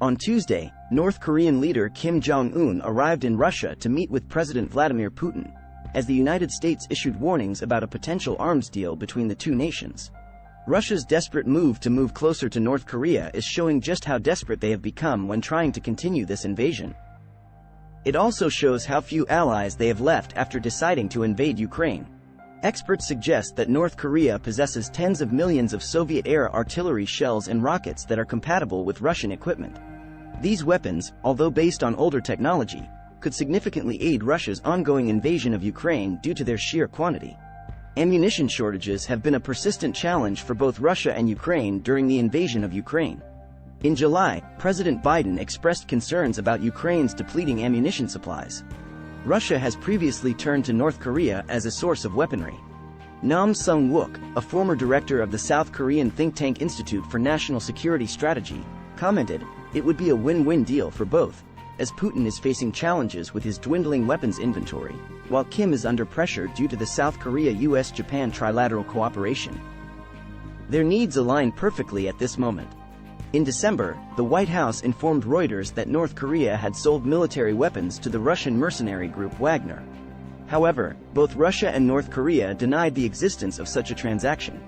On Tuesday, North Korean leader Kim Jong-un arrived in Russia to meet with President Vladimir Putin, as the United States issued warnings about a potential arms deal between the two nations. Russia's desperate move to move closer to North Korea is showing just how desperate they have become when trying to continue this invasion. It also shows how few allies they have left after deciding to invade Ukraine. Experts suggest that North Korea possesses tens of millions of Soviet-era artillery shells and rockets that are compatible with Russian equipment. These weapons, although based on older technology, could significantly aid Russia's ongoing invasion of Ukraine due to their sheer quantity. Ammunition shortages have been a persistent challenge for both Russia and Ukraine during the invasion of Ukraine. In July, President Biden expressed concerns about Ukraine's depleting ammunition supplies. Russia has previously turned to North Korea as a source of weaponry. Nam Sung-wook, a former director of the South Korean think tank Institute for National Security Strategy, commented, "It would be a win-win deal for both, as Putin is facing challenges with his dwindling weapons inventory, while Kim is under pressure due to the South Korea-US-Japan trilateral cooperation. Their needs align perfectly at this moment." In December, the White House informed Reuters that North Korea had sold military weapons to the Russian mercenary group Wagner. However, both Russia and North Korea denied the existence of such a transaction.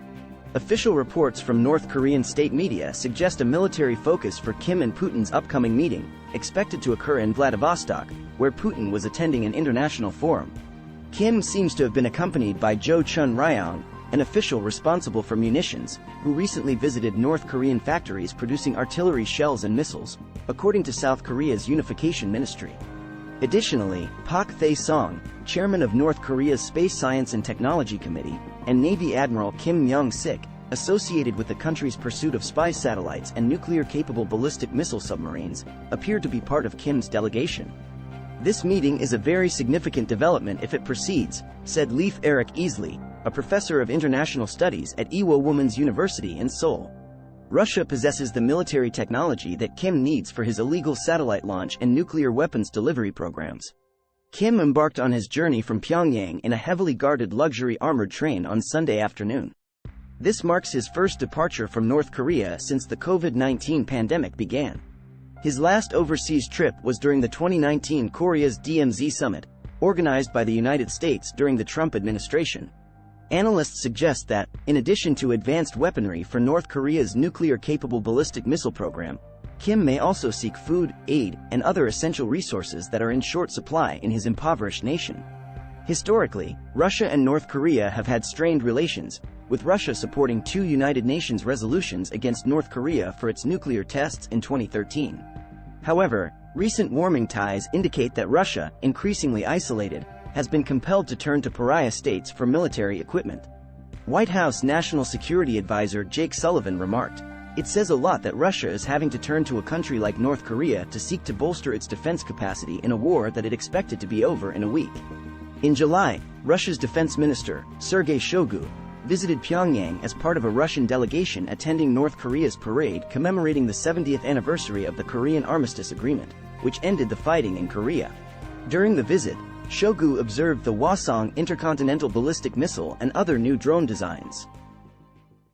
Official reports from North Korean state media suggest a military focus for Kim and Putin's upcoming meeting, expected to occur in Vladivostok, where Putin was attending an international forum. Kim seems to have been accompanied by Jo Chun-ryong, an official responsible for munitions, who recently visited North Korean factories producing artillery shells and missiles, according to South Korea's Unification Ministry. Additionally, Pak Thae-song, chairman of North Korea's Space Science and Technology Committee, and Navy Admiral Kim Myung-sik, associated with the country's pursuit of spy satellites and nuclear-capable ballistic missile submarines, appear to be part of Kim's delegation. "This meeting is a very significant development if it proceeds," said Leif Erik Easley, a professor of international studies at Ewha Women's University in Seoul. Russia possesses the military technology that Kim needs for his illegal satellite launch and nuclear weapons delivery programs. Kim embarked on his journey from Pyongyang in a heavily guarded luxury armored train on Sunday afternoon. This marks his first departure from North Korea since the COVID-19 pandemic began. His last overseas trip was during the 2019 Korea's DMZ summit, organized by the United States during the Trump administration. Analysts suggest that, in addition to advanced weaponry for North Korea's nuclear-capable ballistic missile program, Kim may also seek food, aid, and other essential resources that are in short supply in his impoverished nation. Historically, Russia and North Korea have had strained relations, with Russia supporting two United Nations resolutions against North Korea for its nuclear tests in 2013. However, recent warming ties indicate that Russia, increasingly isolated, has been compelled to turn to pariah states for military equipment. White House National Security Advisor Jake Sullivan remarked, "It says a lot that Russia is having to turn to a country like North Korea to seek to bolster its defense capacity in a war that it expected to be over in a week." In July, Russia's defense minister, Sergei Shoigu, visited Pyongyang as part of a Russian delegation attending North Korea's parade commemorating the 70th anniversary of the Korean Armistice Agreement, which ended the fighting in Korea. During the visit, Shoigu observed the Hwasong intercontinental ballistic missile and other new drone designs.